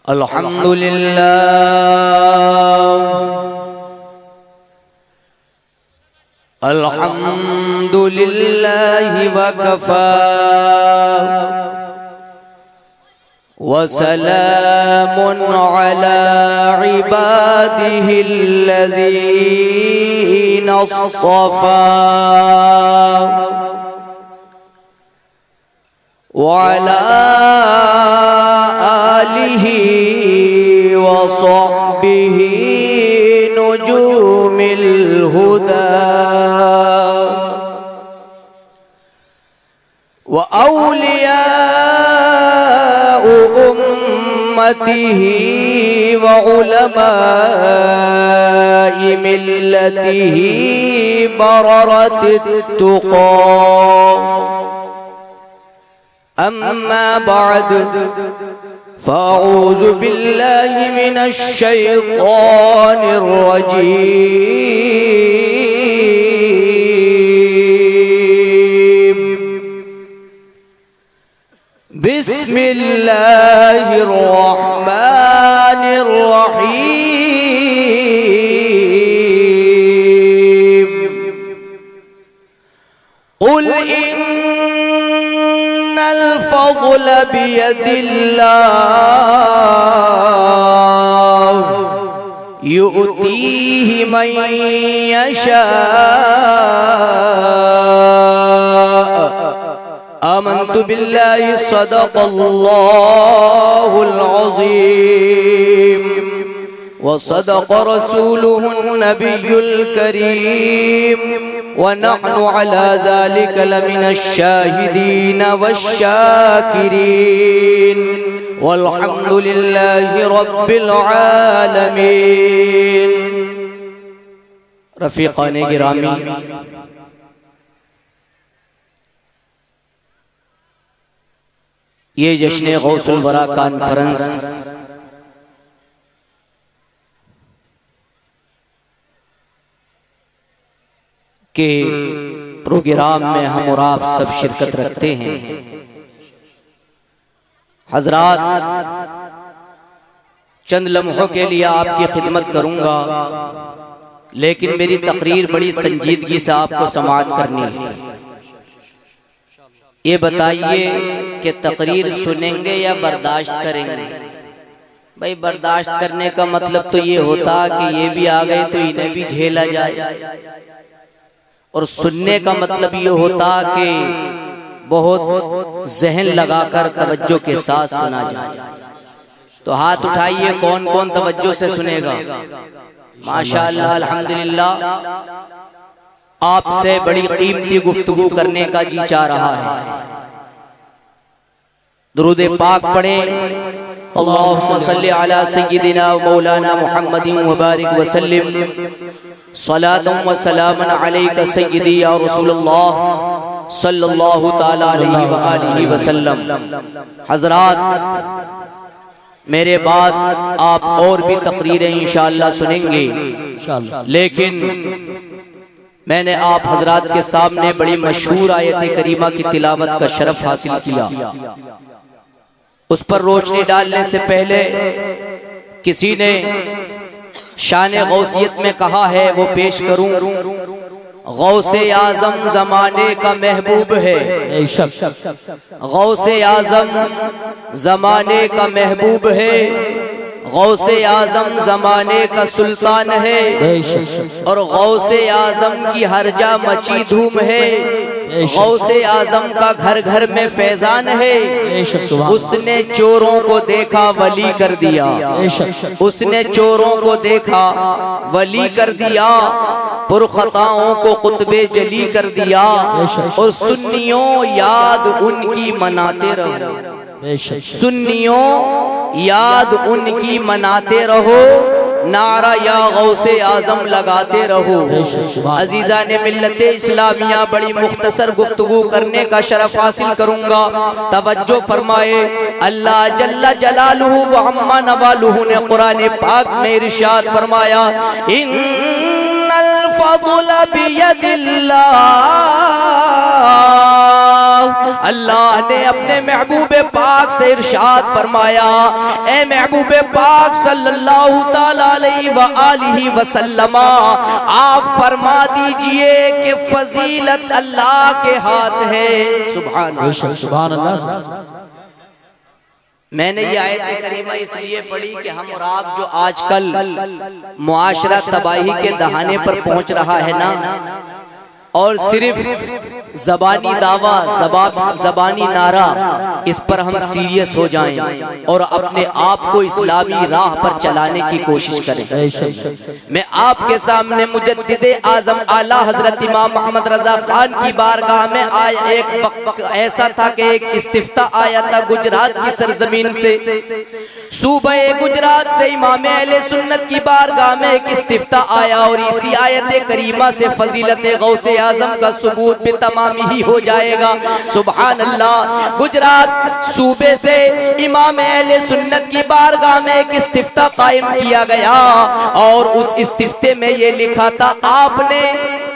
الحمد لله الحمد لله وكفى وسلام على عباده الذين اصطفى وعلى آله وصحبه نجوم الهدى وأولياء أمته وعلماء ملته بررة التقى أما بعد فأعوذ بالله من الشيطان الرجيم بسم الله الرحمن الرحيم قل إن الفضل بيد الله يؤتيه من يشاء آمنت بالله صدق الله العظيم وصدق رسوله النبي الكريم ونحن على ذلك لمن الشاهدين والشاكرين والحمد لله رب العالمين رفیقان گرامی، یہ جشن غوث الورا کانفرنس کے پروگرام میں ہم اور آپ سب شرکت رکھتے ہیں۔ حضرات، چند لمحوں کے لیے آپ کی خدمت کروں گا، لیکن میری تقریر بڑی سنجیدگی سے آپ کو سماعت کرنی ہے۔ یہ بتائیے کہ تقریر سنیں گے یا برداشت کریں گے؟ بھائی برداشت کرنے کا مطلب تو یہ ہوتا کہ یہ بھی آ گئے تو انہیں بھی جھیلا جائے، اور سننے کا مطلب یہ ہوتا کہ بہت ذہن لگا کر توجہ کے ساتھ سنا جائے۔ تو ہاتھ اٹھائیے، کون کون توجہ سے سنے گا؟ ماشاءاللہ، الحمدللہ، آپ سے بڑی قیمتی گفتگو کرنے کا جی چاہ رہا ہے۔ درود پاک پڑھیں، اللہم صلی علی سیدنا و مولانا محمد وبارک وسلم، صلاۃ و سلام علیک سیدی یا رسول اللہ صلی اللہ تعالی علیہ وآلہ وسلم۔ حضرات، میرے بعد آپ اور بھی تقریریں انشاءاللہ سنیں گے، لیکن میں نے آپ حضرات کے سامنے بڑی مشہور آیت کریمہ کی تلاوت کا شرف حاصل کیا۔ اس پر روشنی ڈالنے سے پہلے کسی نے شان غوثیت میں کہا ہے، وہ پیش کروں۔ غوث اعظم زمانے کا محبوب ہے، غوث اعظم زمانے کا محبوب ہے، غوث اعظم زمانے کا سلطان ہے، اور غوث اعظم کی ہر جا مچی دھوم ہے، غوث اعظم کا گھر گھر میں فیضان ہے۔ اس نے چوروں کو دیکھا ولی کر دیا، اس نے چوروں کو دیکھا ولی کر دیا، پرخطاؤں کو قطب جلی کر دیا، اور سنیوں یاد ان کی مناتے رہو، سنیوں یاد ان کی مناتے رہو، نعرہ یا غوث اعظم لگاتے رہو۔ عزیزان ملت اسلامیہ، بڑی مختصر گفتگو کرنے کا شرف حاصل کروں گا، توجہ فرمائے۔ اللہ جل جلالہ و عم نوالہ نے قرآن پاک میں ارشاد فرمایا، ان الفضل الفضل بید اللہ، اللہ نے اپنے محبوب پاک سے ارشاد فرمایا، اے محبوب پاک صلی اللہ تعالی علیہ وآلہ وسلم، آپ فرما دیجئے کہ فضیلت اللہ کے ہاتھ ہے۔ سبحان اللہ، سبحان اللہ۔ میں نے یہ آیت کریمہ اس لیے پڑھی کہ ہم اور آپ جو آج کل معاشرہ تباہی کے دہانے پر پہنچ رہا ہے نا، اور صرف زبانی دعویٰ، زبانی نعرہ، اس پر ہم سیریس ہو جائیں اور اپنے آپ کو اسلامی راہ پر چلانے کی کوشش کریں۔ میں آپ کے سامنے مجدد اعظم اعلیٰ حضرت امام محمد رضا خان کی بارگاہ میں آیا، ایک وقت ایسا تھا کہ ایک استفتاء آیا تھا گجرات کی سرزمین سے، صوبہ گجرات سے امام اہل سنت کی بارگاہ میں ایک استفتاء آیا، اور اسی آیت کریمہ سے فضیلت غوث اعظم کا ثبوت بھی تمام ہی ہو جائے گا۔ سبحان اللہ۔ گجرات صوبے سے امام اہل سنت کی بارگاہ میں ایک استفتاء قائم کیا گیا، اور اس استفتاء میں یہ لکھا تھا، آپ نے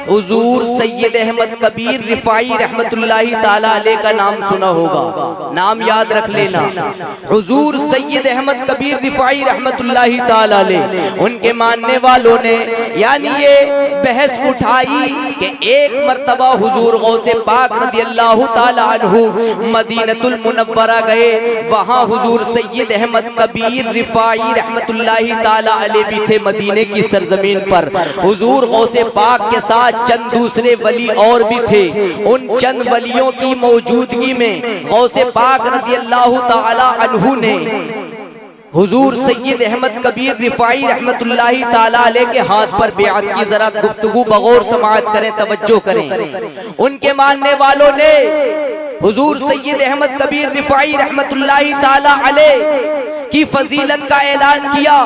حضور سید احمد کبیر رفاعی رحمت اللہ تعالی علیہ کا نام سنا ہوگا، نام یاد رکھ لینا، حضور سید احمد کبیر رفاعی رحمت اللہ تعالی علیہ۔ ان کے ماننے والوں نے یعنی یہ بحث اٹھائی کہ ایک مرتبہ حضور غوث پاک رضی اللہ تعالی عنہ مدینہ المنورہ گئے، وہاں حضور سید احمد کبیر رفاعی رحمت اللہ تعالی علیہ بھی تھے مدینے کی سرزمین پر۔ حضور غوث پاک کے ساتھ چند دوسرے ولی اور بھی تھے، ان چند ولیوں کی موجودگی میں غوث پاک رضی اللہ تعالی عنہ نے حضور سید احمد کبیر رفاعی رحمت اللہ تعالی علیہ کے ہاتھ پر بیعت کی۔ ذرا گفتگو بغور سماعت کریں، توجہ کریں۔ ان کے ماننے والوں نے حضور سید احمد کبیر رفاعی رحمت اللہ تعالی علیہ کی فضیلت کا اعلان کیا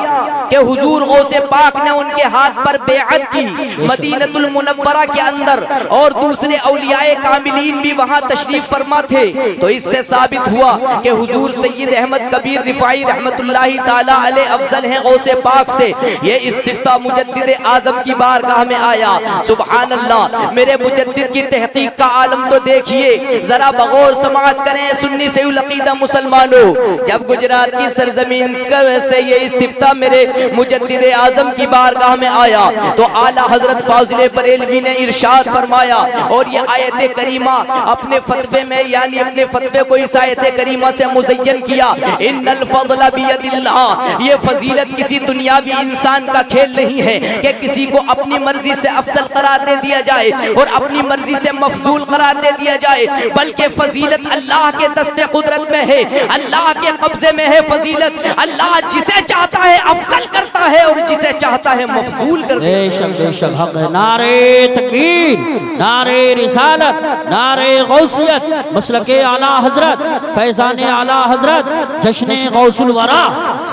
کہ حضور غوث پاک نے ان کے ہاتھ پر بیعت کی مدینہ المنورہ کے اندر، اور دوسرے اولیاء کاملین بھی وہاں تشریف فرما تھے۔ تو اس سے ثابت ہوا کہ حضور سید احمد کبیر رفاعی رحمت اللہ تعالی علیہ افضل ہیں غوث پاک سے۔ یہ استفتاء مجدد اعظم کی بارگاہ میں آیا۔ سبحان اللہ۔ میرے مجدد کی تحقیق کا عالم تو دیکھیے، ذرا بغور سماعت کریں سنی سے العقیدہ مسلمانوں۔ جب گجرات کی سرزمین سے یہ استفتاء میرے مجدد اعظم کی بارگاہ میں آیا تو اعلیٰ حضرت فاضل بریلوی نے ارشاد فرمایا، اور یہ آیت کریمہ اپنے فتوے میں یعنی اپنے فتوے کو اس آیت کریمہ سے مزین کیا، ان الفضل بید اللہ۔ یہ فضیلت کسی دنیاوی انسان کا کھیل نہیں ہے کہ کسی کو اپنی مرضی سے افضل قرار دے دیا جائے اور اپنی مرضی سے مفضول قرار دے دیا جائے، بلکہ فضیلت اللہ کے دست قدرت میں ہے، اللہ کے قبضے میں ہے فضیلت۔ اللہ جسے چاہتا ہے افضل کرتا ہے اور جسے چاہتا ہے مفضول کرتا ہے۔ بے شک بے شک حق ہے۔ نعرہ تکبیر، نعرہ رسالت، نعرہ غوثیت، مسلک اعلیٰ حضرت، فیضان اعلیٰ حضرت، جشن غوث الورا،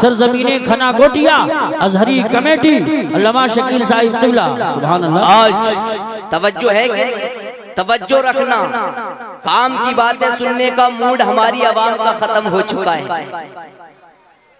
سرزمین کھنا گوٹیا، ازہری کمیٹی، علامہ شکیل صاحب قبلہ۔ سبحان اللہ۔ آج توجہ ہے کہ توجہ رکھنا، کام کی باتیں سننے کا موڈ ہماری عوام کا ختم ہو چکا ہے۔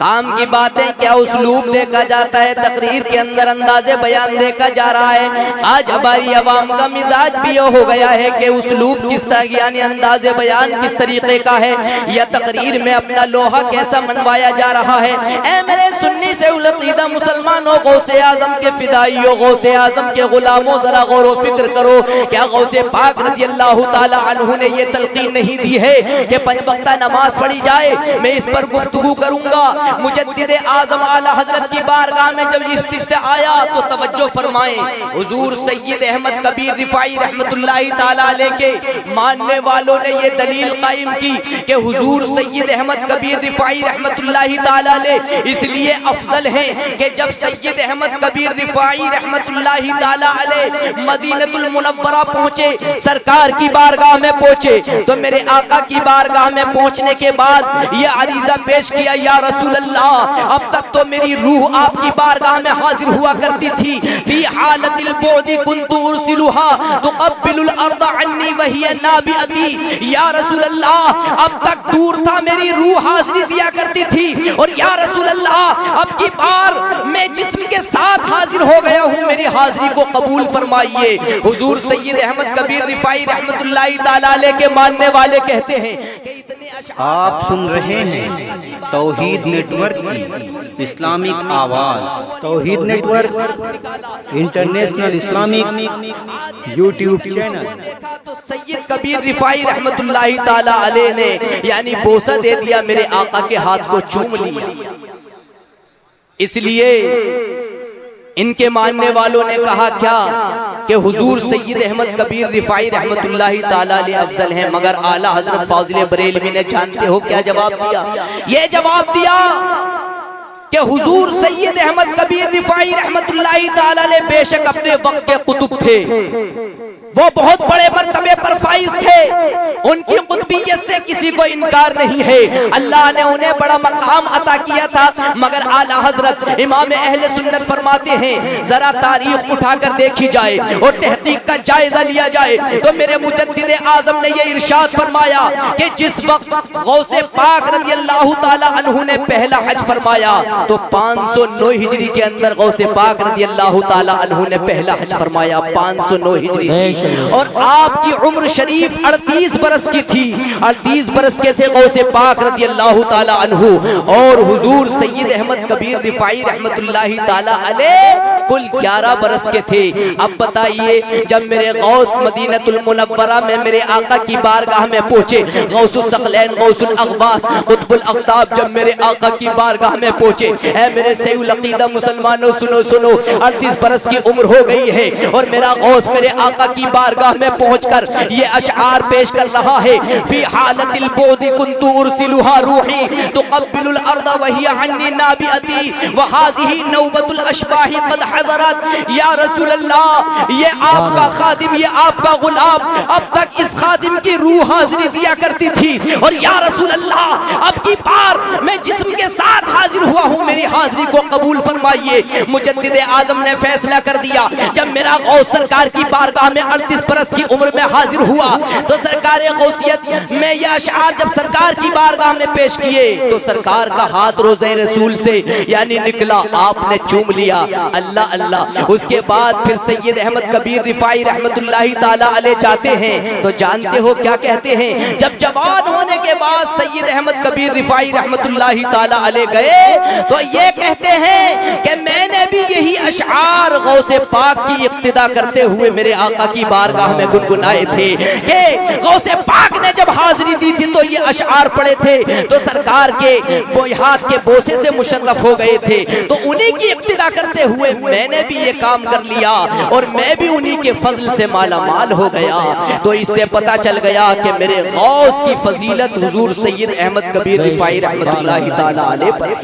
کام کی باتیں کیا اسلوب دیکھا جاتا ہے، تقریر کے اندر انداز بیان دیکھا جا رہا ہے۔ آج ہماری عوام کا مزاج بھی یہ ہو گیا ہے کہ اسلوب کس طرح یعنی انداز بیان کس طریقے کا ہے، یا تقریر میں اپنا لوہا کیسا منوایا جا رہا ہے۔ اے میرے سنی سے العقیدہ مسلمانوں، غوث اعظم کے فدائیوں، غوث اعظم کے غلاموں، ذرا غور و فکر کرو، کیا غوث پاک رضی اللہ تعالی عنہ نے یہ تلقین نہیں دی ہے کہ 5 وقتہ نماز پڑھی جائے؟ میں اس پر گفتگو کروں گا۔ مجدد اعظم اعلیٰ حضرت کی بارگاہ میں جب یہ استفتاء آیا تو توجہ فرمائیں، حضور سید احمد کبیر رفاعی رحمت اللہ تعالی علیہ کے ماننے والوں نے یہ دلیل قائم کی کہ حضور سید احمد کبیر رفاعی رحمت اللہ تعالی علیہ اس لیے افضل ہیں کہ جب سید احمد کبیر رفاعی رحمت اللہ تعالی علیہ مدینہ المنورہ پہنچے، سرکار کی بارگاہ میں پہنچے، تو میرے آقا کی بارگاہ میں پہنچنے کے بعد یہ عریضہ پیش کیا، یا رسول اللہ اب تک تو میری روح آپ کی بارگاہ میں حاضر ہوا کرتی تھی، فی حالت البعد كنت ارسلها تقبل الارض عنی وہی نابئتی، یا رسول اللہ اب تک دور تھا میری روح حاضری دیا کرتی تھی، اور یا رسول اللہ اب کی بار میں جسم کے ساتھ حاضر ہو گیا ہوں، میری حاضری کو قبول فرمائیے۔ حضور سید احمد کبیر رفاعی رحمت اللہ تعالی علیہ کے ماننے والے کہتے ہیں کہ آپ سن رہے ہیں توحید نیٹ ورک کی اسلامک آواز۔ Tawheed network international Islamic YouTube channel. تو سید کبیر رفاعی رحمت اللہ تعالی علیہ نے یعنی بوسہ دے دیا، میرے آقا کے ہاتھ کو چوم لیا۔ اس لیے ان کے ماننے والوں نے کہا کیا کہ حضور سید احمد کبیر رفاعی رحمت اللہ تعالی علیہ افضل ہیں، مگر اعلیٰ حضرت فاضل بریلوی نے جانتے ہو کیا جواب دیا؟ یہ جواب دیا کہ حضور سید احمد کبیر رفاعی رحمت اللہ تعالی علیہ بے شک اپنے وقت کے قطب تھے، وہ بہت بڑے مرتبے پر فائز تھے، ان کی قطبیت سے کسی کو انکار نہیں ہے، اللہ نے انہیں بڑا مقام عطا کیا تھا، مگر اعلیٰ حضرت امام اہل سنت فرماتے ہیں ذرا تاریخ اٹھا کر دیکھی جائے اور تحقیق کا جائزہ لیا جائے تو میرے مجدد اعظم نے یہ ارشاد فرمایا کہ جس وقت غوث پاک رضی اللہ تعالی عنہ نے پہلا حج فرمایا تو 509 ہجری کے اندر غوث پاک رضی اللہ تعالی عنہ نے پہلا حج فرمایا، 509 ہجری، اور آپ کی عمر شریف 38 برس کی تھی، 38 برس کے تھے غوث پاک رضی اللہ تعالی عنہ، اور حضور سید احمد کبیر رفاعی رحمت اللہ تعالی علیہ کل 11 برس کے تھے۔ اب بتائیے جب میرے غوث مدینہ المنورہ میں میرے آقا کی بارگاہ میں پہنچے، غوث الثقلین غوث الاغواث قطب الاقطاب جب میرے آقا کی بارگاہ میں پہنچے، اے میرے سیو العقیدہ مسلمانوں سنو سنو، 38 برس کی عمر ہو گئی ہے اور میرا غوث میرے آقا کی بارگاہ میں پہنچ کر یہ اشعار پیش کر رہا ہے، فی حالت البعد كنت ارسلها روحی تقبل الارض وہی عنی نابئتی وهذه نوبۃ الاشباح قد حضرت، یا رسول اللہ یہ آپ کا خادم، یہ آپ کا غلام اب تک اس خادم کی روح حاضری دیا کرتی تھی، اور یا رسول اللہ اب کی بار میں جسم کے ساتھ حاضر ہوا ہوں، میری حاضری کو قبول فرمائیے۔ مجدد اعظم نے فیصلہ کر دیا جب میرا غوث سرکار کی بارگاہ میں 38 برس کی عمر میں حاضر ہوا تو سرکار غوثیت میں یہ اشعار جب سرکار کی بارگاہ میں پیش کیے تو سرکار کا ہاتھ روضہ رسول سے یعنی نکلا، آپ نے چوم لیا، اللہ اللہ۔ اس کے بعد پھر سید احمد کبیر رفاعی رحمت اللہ تعالی علیہ جاتے ہیں تو جانتے ہو کیا کہتے ہیں؟ جب جوان ہونے کے بعد سید احمد کبیر رفاعی رحمت اللہ تعالی علیہ گئے تو یہ کہتے ہیں کہ میں نے بھی یہی اشعار غوث پاک کی اقتدا کرتے ہوئے میرے آقا کی بارگاہ میں گنگنائے تھے کہ غوث پاک نے جب حاضری دی تھی تو یہ اشعار پڑے تھے تو سرکار کے ہاتھ کے بوسے سے مشرف ہو گئے تھے، تو انہی کی اقتدا کرتے ہوئے میں نے بھی یہ کام کر لیا اور میں بھی انہی کے فضل سے مالا مال ہو گیا۔ تو اس سے پتا چل گیا کہ میرے غوث کی فضیلت حضور سید احمد کبیر رفاعی رحمت اللہ تعالی علیہ پر۔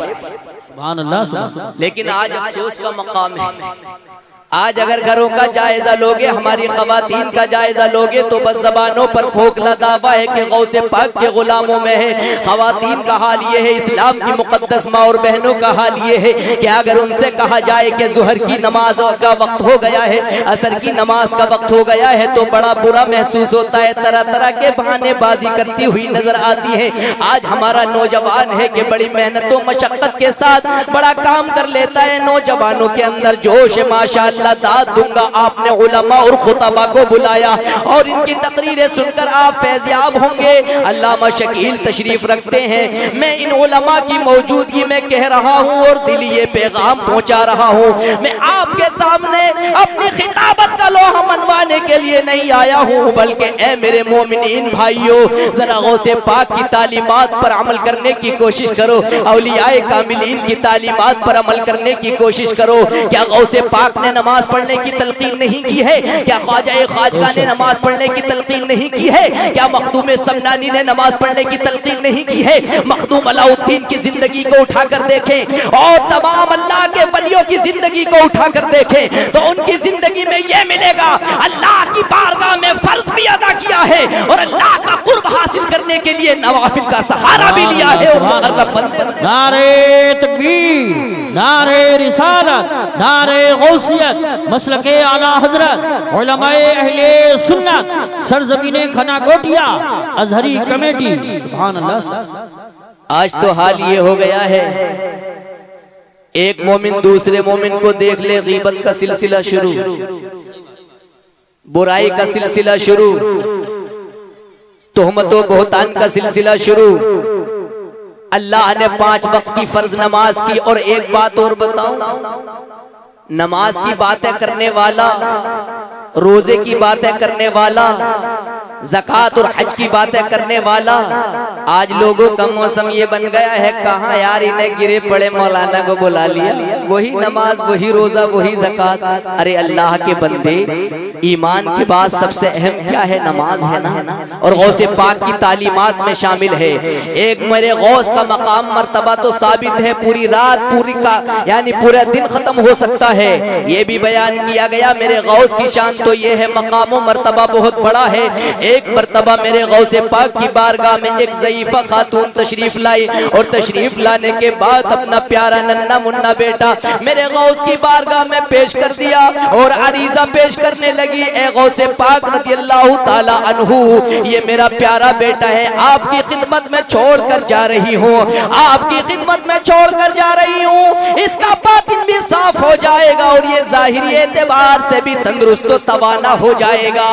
سبحان اللہ۔ لیکن آج افسوس کا مقام ہے، آج اگر گھروں کا جائزہ لوگے، ہماری خواتین کا جائزہ لوگے تو بس زبانوں پر کھوکھلا دعویٰ ہے کہ غوث پاک کے غلاموں میں ہے۔ خواتین کا حال یہ ہے، اسلام کی مقدس ماں اور بہنوں کا حال یہ ہے کہ اگر ان سے کہا جائے کہ ظہر کی نماز کا وقت ہو گیا ہے، عصر کی نماز کا وقت ہو گیا ہے تو بڑا برا محسوس ہوتا ہے، طرح طرح کے بہانے بازی کرتی ہوئی نظر آتی ہے۔ آج ہمارا نوجوان ہے کہ بڑی محنت و مشقت کے ساتھ بڑا کام کر لیتا ہے، نوجوانوں کے اندر جوش ہے، ماشاءاللہ داد دوں گا۔ آپ نے علماء اور خطباء کو بلایا اور ان کی تقریریں سن کر آپ فیضیاب ہوں گے۔ علامہ شکیل تشریف رکھتے ہیں، میں ان علماء کی موجودگی میں کہہ رہا ہوں اور دلی یہ پیغام پہنچا رہا ہوں، میں آپ کے سامنے اپنی خطابت کا لوحہ منوانے کے لیے نہیں آیا ہوں، بلکہ اے میرے مومنین بھائیوں ذرا غوث پاک کی تعلیمات پر عمل کرنے کی کوشش کرو، اولیاء کاملین کی تعلیمات پر عمل کرنے کی کوشش کرو۔ کیا غوث پاک نے نماز پڑھنے کی تلقین نہیں کی ہے؟ کیا خواجہ خواجہ نے نماز پڑھنے کی تلقین نہیں کی ہے؟ کیا مخدوم سمنانی نے نماز پڑھنے کی تلقین نہیں کی ہے؟ مخدوم علاء الدین کی زندگی کو اٹھا کر دیکھیں اور تمام اللہ کے ولیوں کی زندگی کو اٹھا کر دیکھیں تو ان کی زندگی میں یہ ملے گا، اللہ کی بارگاہ میں فرض بھی ادا کیا ہے اور اللہ کا قرب حاصل کرنے کے لیے نوافل کا سہارا بھی لیا ہے۔ اور نعرہ تکبیر، نعرہ رسالت، نعرہ غوثیت، مسلک اعلیٰ حضرت، علماء اہل سنت، سرزمین کھنا گوٹیا، ازہری کمیٹی. سبحان اللہ. آج تو حال یہ ہو گیا ہے، ایک مومن دوسرے مومن کو دیکھ لے غیبت کا سلسلہ شروع، برائی کا سلسلہ شروع، تہمت و بہتان کا سلسلہ شروع. اللہ نے 5 وقت کی فرض نماز کی. اور ایک بات اور بتاؤں، نماز کی باتیں کرنے والا، روزے کی باتیں کرنے والا، زکوٰۃ اور حج کی باتیں کرنے والا، آج لوگوں کا موسم یہ بن گیا ہے کہاں یار انہیں گرے پڑے مولانا کو بلا لیا، وہی نماز، وہی روزہ، وہی زکوٰۃ. ارے اللہ کے بندے، ایمان کی بات سب سے اہم کیا ہے؟ نماز ہے نا. اور غوث پاک کی تعلیمات میں شامل ہے. ایک میرے غوث کا مقام مرتبہ تو ثابت ہے، پوری رات یعنی پورا دن ختم ہو سکتا ہے. یہ بھی بیان کیا گیا میرے غوث کی شان تو یہ ہے، مقام و مرتبہ بہت بڑا ہے. ایک مرتبہ میرے غوث پاک کی بارگاہ میں ایک ضعیفہ خاتون تشریف لائی، اور تشریف لانے کے بعد اپنا پیارا ننھا منا بیٹا میرے غوث کی بارگاہ میں پیش کر دیا اور عریضہ پیش کرنے لگی. اے غوث پاک رضی اللہ تعالی عنہ، یہ میرا پیارا بیٹا ہے، آپ کی خدمت میں چھوڑ کر جا رہی ہوں، آپ کی خدمت میں چھوڑ کر جا رہی ہوں. اس کا باطن بھی صاف ہو جائے گا اور یہ ظاہری اعتبار سے بھی تندرست و توانا ہو جائے گا.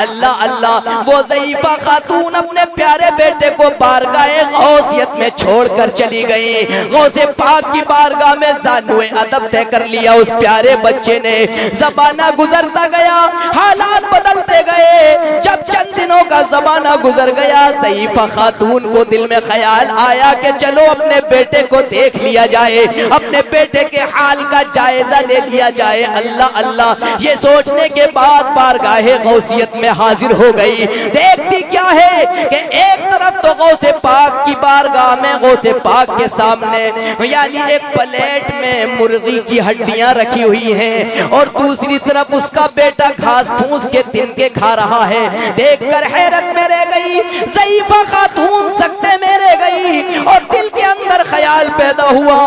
اللہ اللہ، وہ ضعیفہ خاتون اپنے پیارے بیٹے کو بارگاہ غوثیت میں چھوڑ کر چلی گئی. غوث پاک کی بارگاہ میں زانوئے ادب طے کر لیا اس پیارے بچے نے. زمانہ گزرتا گیا، حالات بدلتے گئے. جب چند دنوں کا زمانہ گزر گیا، ضعیفہ خاتون کو دل میں خیال آیا کہ چلو اپنے بیٹے کو دیکھ لیا جائے، اپنے بیٹے کے حال کا جائزہ لے لیا جائے. اللہ اللہ، یہ سوچنے کے بعد بارگاہ غوثیت میں حاضر ہو گئی. دیکھتی کیا ہے کہ ایک طرف تو غوث پاک کی بارگاہ میں غوث پاک کے سامنے یعنی ایک پلیٹ میں مرغی کی ہڈیاں رکھی ہوئی ہیں، اور دوسری طرف اس کا بیٹا گھاس پھوس کے تنکے کھا رہا ہے. دیکھ کر حیرت میں رہ گئی، ضعیفہ خاتون سکتے میں رہ گئی، اور دل کے اندر خیال پیدا ہوا،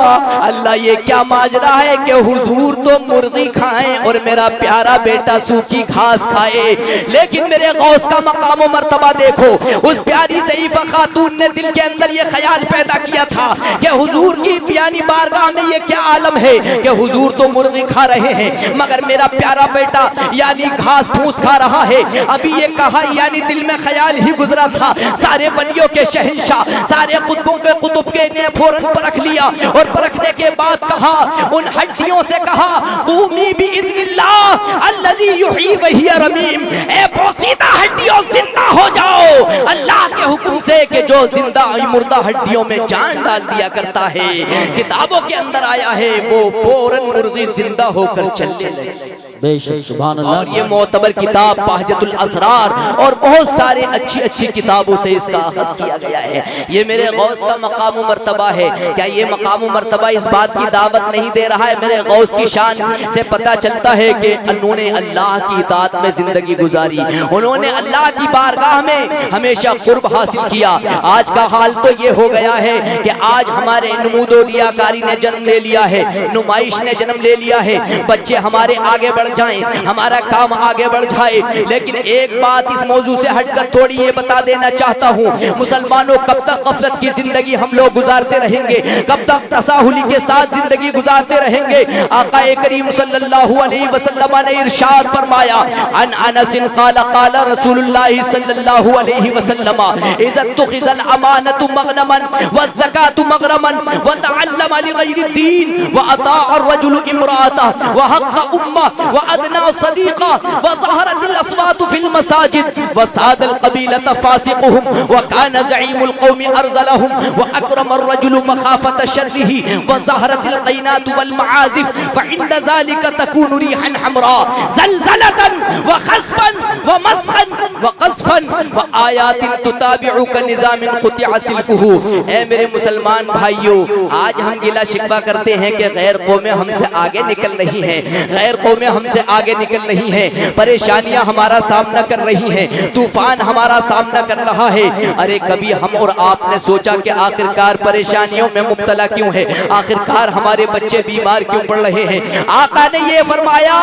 اللہ یہ کیا ماجرا ہے کہ حضور تو مرغی کھائیں اور میرا پیارا بیٹا سوکھی گھاس کھائے. لیکن میرے غوث کا مقام و مرتبہ دیکھو، اس پیاری ضعیفہ خاتون نے دل کے اندر یہ خیال پیدا کیا تھا کہ حضور کی یعنی بارگاہ میں یہ کیا عالم ہے کہ حضور تو مرغی کھا رہے ہیں مگر میرا پیارا بیٹا یعنی گھاس پھوس کھا رہا ہے. ابھی یہ کہا یعنی دل میں خیال ہی گزرا تھا، سارے ولیوں کے شہنشاہ، سارے قطبوں کے قطب کے نے فوراً پرکھ لیا، اور پرکھنے کے بعد کہا، ان ہڈیوں سے کہا، قومی باذن اللہ الذی یحیی وہی رمیم، اے پوسیدہ ہڈیوں زندہ ہو جاؤ اللہ کے حکم سے کہ جو زندہ مردہ ہڈیوں میں جان ڈال دیا کرتا ہے. کتابوں کے اندر آیا ہے وہ فوراً مرغی زندہ ہو کر چلنے لگی. بے شک سبحان اللہ. اور یہ معتبر کتاب بہجت الاسرار اور بہت سارے اچھی اچھی کتابوں سے اس کا اخذ کیا گیا ہے. یہ میرے غوث کا مقام و مرتبہ ہے. کیا یہ مقام و مرتبہ اس بات کی دعوت نہیں دے رہا ہے؟ میرے غوث کی شان سے پتہ چلتا ہے کہ انہوں نے اللہ کی اطاعت میں زندگی گزاری، انہوں نے اللہ کی بارگاہ میں ہمیشہ قرب حاصل کیا. آج کا حال تو یہ ہو گیا ہے کہ آج ہمارے نمود و ریاکاری نے جنم لے لیا ہے، نمائش نے جنم لے لیا ہے، بچے ہمارے آگے بڑھ جائیں، ہمارا کام آگے بڑھ جائے. لیکن ایک بات اس موضوع سے ہٹ کر تھوڑی یہ بتا دینا چاہتا ہوں، مسلمانوں کب تک غفلت کی زندگی ہم لوگ گزارتے رہیں گے؟ کب تک تساہلی کے ساتھ زندگی گزارتے رہیں گے؟ آقا کریم صلی اللہ علیہ وسلم نے ارشاد فرمایا، عن انس قال قال رسول اللہ صلی اللہ علیہ وسلم، اذا اتخذ الامانة مغنما والزکاة مغرما وتعلم لغیر الدین واطاع الرجل امرأته وحق امه وأدنى صديقا وظهرت الأصوات في المساجد وساد القبيلة فاسقهم وكان زعيم القوم أرذلهم وأكرم الرجل مخافة شره وظهرت القينات والمعازف فعند ذلك تكون ريحا حمراء زلزلة وخسفا ومسخا وقذفا وآيات تتابع كنظام قطع سلكه. اے میرے مسلمان بھائیو، آج ہم گلہ شکوہ کرتے ہیں کہ غیر قومیں ہم سے آگے نکل رہی ہیں، غیر قومیں ہم سے آگے نکل رہی ہیں، پریشانیاں ہمارا سامنا کر رہی ہیں، طوفان ہمارا سامنا کر رہا ہے۔ ارے کبھی ہم اور آپ نے سوچا کہ آخرکار پریشانیوں میں مبتلا کیوں ہے، آخرکار ہمارے بچے بیمار کیوں پڑ رہے ہیں؟ آقا نے یہ فرمایا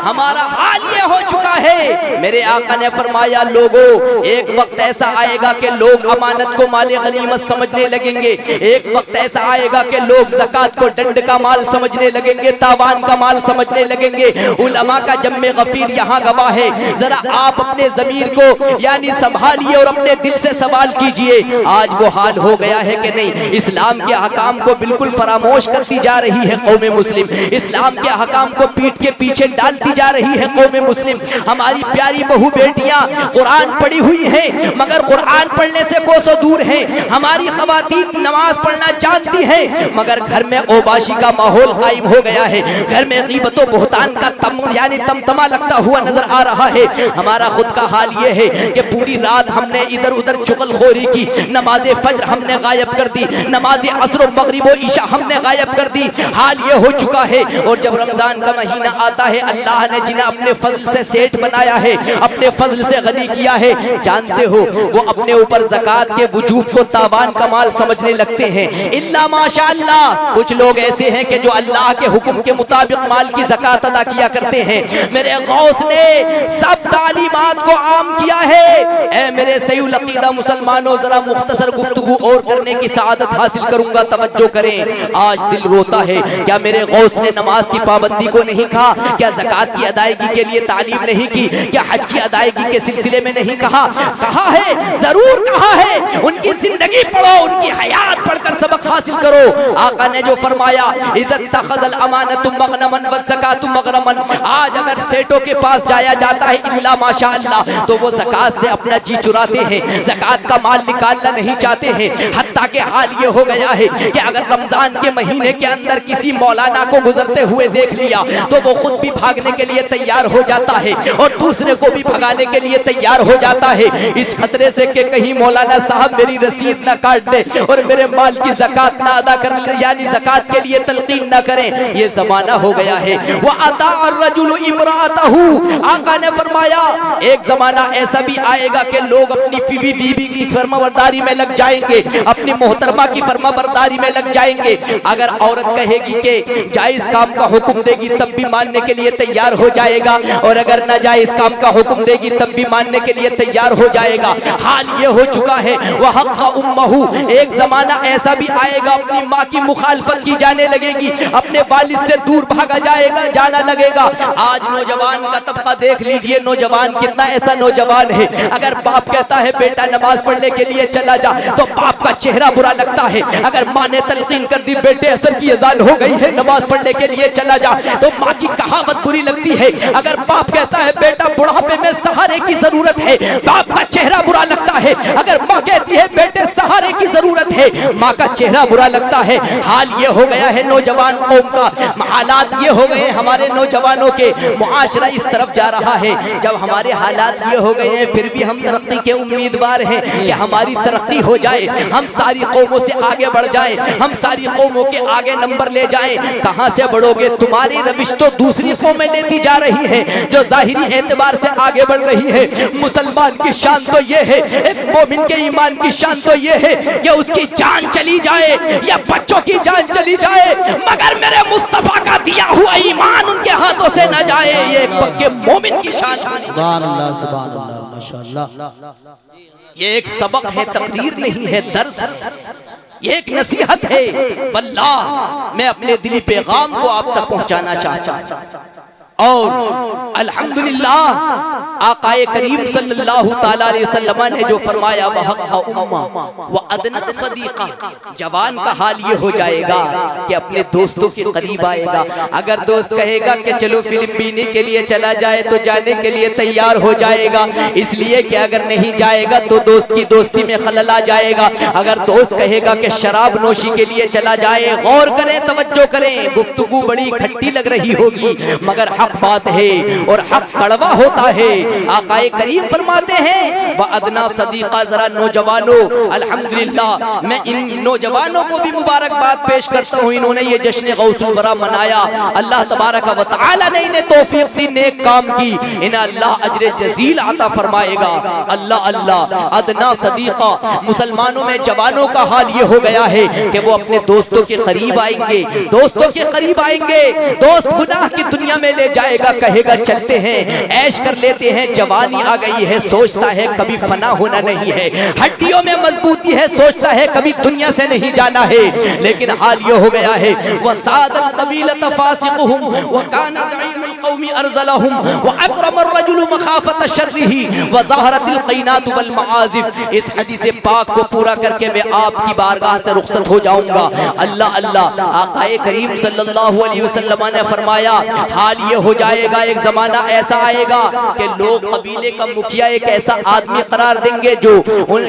ہمارا حال یہ ہو چکا ہے۔ میرے آقا نے فرمایا لوگوں ایک وقت ایسا آئے گا کہ لوگ امانت کو مال غنیمت سمجھنے لگیں گے، ایک وقت ایسا آئے گا کہ لوگ زکات کو ڈنڈ کا مال سمجھنے لگیں گے، تاوان کا مال سمجھنے لگیں گے۔ علماء کا جم غفیر یہاں گواہ ہے، ذرا آپ اپنے ضمیر کو یعنی سنبھالیے اور اپنے دل سے سوال کیجئے، آج وہ حال ہو گیا ہے کہ نہیں؟ اسلام کے احکام کو بالکل فراموش کرتی جا رہی ہے قوم مسلم، اسلام کے احکام کو پیٹ کے پیچھے ڈالتی جا رہی ہے قوم مسلم۔ ہماری پیاری بہو بیٹیاں قرآن پڑھی ہوئی ہیں مگر قرآن پڑھنے سے کوسوں دور ہیں، ہماری خواتین نماز پڑھنا جانتی ہیں مگر گھر میں اوباشی کا ماحول قائم ہو گیا ہے، گھر میں غیبت و بہتان کا یعنی تمتمہ لگتا ہوا نظر آ رہا ہے۔ ہمارا خود کا حال یہ ہے کہ پوری رات ہم نے ادھر ادھر چغل خوری کی، نماز فجر ہم نے غائب کر دی، نماز عصر و مغرب و عشاء ہم نے غائب کر دی، حال یہ ہو چکا ہے۔ اور جب رمضان کا مہینہ آتا ہے اللہ نے جنہیں اپنے فضل سے سیٹ بنایا ہے، اپنے فضل سے غنی کیا ہے، جانتے ہو وہ اپنے اوپر زکات کے وجوب کو تاوان کا مال سمجھنے لگتے ہیں۔ الا ماشاء اللہ کچھ لوگ ایسے ہیں کہ جو اللہ کے حکم کے مطابق مال کی زکات ادا کیا کرتے ہیں۔ میرے غوث نے سب تعلیمات کو عام کیا ہے۔ اے میرے صحیح العقیدہ مسلمانوں ذرا مختصر گفتگو اور کرنے کی سعادت حاصل کروں گا، توجہ کریں۔ آج دل روتا ہے، کیا میرے غوث نے نماز کی پابندی کو نہیں کہا؟ کیا زکات کی ادائیگی کے لیے تعلیم نہیں کی؟ کیا حج کی ادائیگی کے سلسلے میں نہیں کہا؟ کہا ہے، ضرور کہا ہے۔ ان کی زندگی پڑھو، ان کی حیات پڑھ کر سبق حاصل کرو۔ آقا نے جو فرمایا اذا اتخذ الامانۃ مغنما والزکاۃ مغرما، آج اگر سیٹوں کے پاس جایا جاتا ہے الا ماشاء اللہ تو وہ زکات سے اپنا جی چراتے ہیں، زکات کا مال نکالنا نہیں چاہتے ہیں۔ حتیٰ کہ حال یہ ہو گیا ہے کہ اگر رمضان کے مہینے کے اندر کسی مولانا کو گزرتے ہوئے دیکھ لیا تو وہ خود بھی بھاگنے کے لیے تیار ہو جاتا ہے اور دوسرے کو بھی بھگانے کے لیے تیار ہو جاتا ہے، اس خطرے سے کہ کہیں مولانا صاحب میری رسید نہ کاٹ دے اور میرے مال کی زکات نہ ادا کر یعنی زکات کے لیے تلقین نہ کریں۔ یہ زمانہ ہو گیا ہے۔ وَأَطَاعَ الرَّجُلُ امْرَأَتَهُ، آقا نے فرمایا ایک زمانہ ایسا بھی آئے گا کہ لوگ اپنی بیوی کی فرمانبرداری میں لگ جائیں گے، اپنی محترمہ کی فرمانبرداری میں لگ جائیں گے۔ اگر عورت کہے گی کہ جائز کام کا حکم دے گی تب بھی ماننے کے لیے تیار ہو جائے گا، اور اگر ناجائز کام کا حکم دے گی تب بھی ماننے کے لیے تیار ہو جائے گا۔ حال یہ ہو چکا ہے۔ وَحَقَّ أُمَّهُ، ایک زمانہ ایسا بھی آئے گا اپنی ماں کی مخالفت کی جانے لگے گی، اپنے والد سے دور بھاگا جائے گا، جانا لگے گا۔ آج نوجوان کا طبقہ دیکھ لیجئے، نوجوان کتنا ایسا نوجوان ہے اگر باپ کہتا ہے بیٹا نماز پڑھنے کے لیے چلا جا تو باپ کا چہرہ برا لگتا ہے، اگر ماں نے تلقین کر دی بیٹے اثر کی اذان ہو گئی ہے نماز پڑھنے کے لیے چلا جا تو ماں کی کہاوت بری لگتی ہے، اگر باپ کہتا ہے بیٹا بڑھاپے میں سہارے کی ضرورت ہے باپ کا چہرہ برا لگتا ہے، اگر ماں کہتی ہے بیٹے سہارے کی ضرورت ہے ماں کا چہرہ برا لگتا ہے۔ حال یہ ہو گیا ہے نوجوان قوم کا، حالات یہ ہو گئے ہمارے نوجوانوں کے، معاشرہ اس طرف جا رہا ہے۔ جب ہمارے حالات یہ ہو گئے ہیں پھر بھی ہم ترقی کے امیدوار ہیں کہ ہماری ترقی ہو جائے، ہم ساری قوموں سے آگے بڑھ جائیں، ہم ساری قوموں کے آگے نمبر لے جائیں۔ کہاں سے بڑھو گے؟ تمہاری روش تو دوسری قومیں لیتی جا رہی ہے جو ظاہری اعتبار سے آگے بڑھ رہی ہے۔ مسلمان کی شان تو یہ ہے، ایک مومن کے ایمان کی شان تو یہ ہے کہ اس کی جان چلی جائے یا بچوں کی جان چلی جائے مگر میرے مصطفیٰ کا دیا ہوا ایمان ان کے ہاتھوں سے نہ جائے، یہ ایک پکے مومن کی شان ہے۔ سبحان اللہ، سبحان اللہ، ماشاءاللہ۔ یہ ایک سبق ہے، تقریر نہیں ہے، درس ہے، یہ ایک نصیحت ہے۔ واللہ میں اپنے دلی پیغام کو آپ تک پہنچانا چاہتا ہوں، اور الحمدللہ آقا کریم صلی اللہ تعالی علیہ وسلم نے جو فرمایا وحق امہ وادنا صدیقہ، جوان کا حال یہ ہو جائے گا کہ اپنے دوستوں کے قریب آئے گا۔ اگر دوست کہے گا کہ چلو فلم پینے کے لیے چلا جائے تو جانے کے لیے تیار ہو جائے گا، اس لیے کہ اگر نہیں جائے گا تو دوست کی دوستی میں خلل آ جائے گا۔ اگر دوست کہے گا کہ شراب نوشی کے لیے چلا جائے، غور کریں، توجہ کریں، گفتگو بڑی کھٹی لگ رہی ہوگی مگر حق حق بات ہے اور حق کڑوا ہوتا ہے۔ آقا کریم فرماتے ہیں وَأَدْنَا صدیقہ، ذرا نوجوانوں، الحمدللہ میں ان نوجوانوں کو بھی مبارکباد پیش کرتا ہوں، انہوں نے یہ جشن غوث الورا منایا، اللہ تبارک و تعالی نے انہیں توفیق دی، نیک کام کی، انہیں اللہ اجر جزیل عطا فرمائے گا۔ اللہ اللہ، ادنا صدیقہ، مسلمانوں میں جوانوں کا حال یہ ہو گیا ہے کہ وہ اپنے دوستوں کے قریب آئیں گے، دوستوں کے قریب آئیں گے، دوست گناہ کی دنیا میں لے جائے گا، کہے گا چلتے ہیں، عیش کر لیتے ہیں، جوانی آ گئی ہے، سوچتا ہے کبھی فنا ہونا نہیں ہے، ہڈیوں میں مضبوطی ہے، سوچتا ہے کبھی دنیا سے نہیں جانا ہے، لیکن حال یہ ہو گیا ہے وَسَادَ الْقَبِيلَةَ فَاسِقُهُمْ وَكَانَ زَعِيمُ الْقَوْمِ أَرْذَلَهُمْ وَأَكْرَمَ الرَّجُلُ مَخَافَةَ شَرِّهِ وَظَهَرَتِ الْقَيْنَاتُ وَالْمَعَازِفُ۔ اس حدیث پاک کو پورا کر کے میں آپ کی بارگاہ سے رخصت ہو جاؤں گا۔ اللہ اللہ، آقا کریم صلی اللہ علیہ وسلم نے فرمایا حال یہ ہو جائے گا، ایک زمانہ ایسا آئے گا کہ لوگ قبیلے کا مکھیا ایک ایسا آدمی قرار دیں گے جو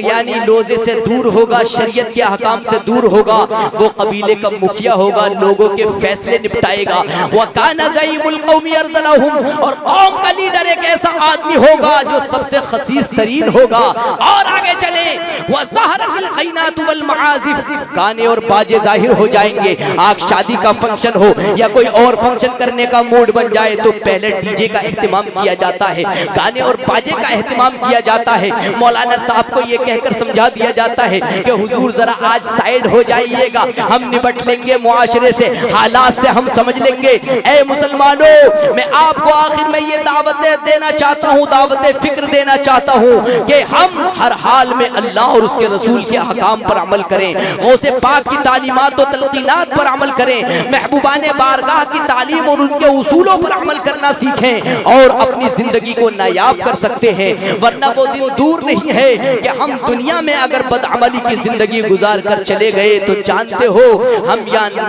یعنی لوزے سے دور ہوگا، شریعت کے احکام سے دور ہوگا، وہ قبیلے کا مکھیا ہوگا، لوگوں کے فیصلے نپٹائے گا۔ وَكَانَ زَعِيمُ الْقَوْمِ أَرْذَلَهُمْ، اور قوم کا لیڈر ایک ایسا آدمی ہوگا جو سب سے خسیس ترین ہوگا۔ اور آگے چلے وَظَهَرَتِ الْقَيْنَاتُ وَالْمَعَازِفُ، گانے اور باجے ظاہر ہو جائیں گے۔ آج شادی کا فنکشن ہو یا کوئی اور فنکشن کرنے کا موڈ بن جائے تو پہلے ڈی جے کا اہتمام کیا جاتا ہے، گانے اور باجے کا اہتمام کیا جاتا ہے۔ مولانا صاحب کو یہ کہہ کر سمجھا دیا جاتا ہے کہ حضور ذرا آج سائیڈ ہو جائیے گا، ہم نبٹ لیں گے معاشرے سے، حالات سے ہم سمجھ لیں گے۔ اے مسلمانوں، میں آپ کو آخر میں یہ دعوت دینا چاہتا ہوں، دعوت فکر دینا چاہتا ہوں کہ ہم ہر حال میں اللہ اور اس کے رسول کے احکام پر عمل کریں، غوث پاک کی تعلیمات و تلقینات پر عمل کریں، محبوبان بارگاہ کی تعلیم اور ان کے اصولوں پر عمل کرنا سیکھیں اور اپنی زندگی کو نایاب کر سکتے ہیں۔ ورنہ وہ دن دور نہیں ہے کہ ہم دنیا میں اگر بدعملی کی زندگی گزار کر چلے گئے تو جانتے ہو ہم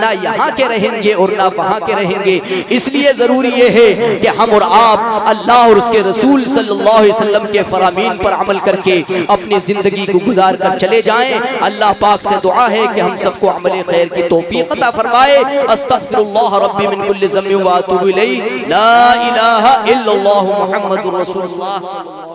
نہ یہاں کے رہیں گے اور نہ وہاں کے رہیں گے۔ اس لیے ضروری یہ ہے کہ ہم اور آپ اللہ اور اس کے رسول صلی اللہ علیہ وسلم کے فرامین پر عمل کر کے اپنی زندگی کو گزار کر چلے جائیں۔ اللہ پاک سے دعا ہے کہ ہم سب کو عمل خیر کی توفیق عطا فرمائے۔ استغفر اللہ ربی من کل ذنب واتوب الیہ، لا الہ الا اللہ محمد رسول اللہ۔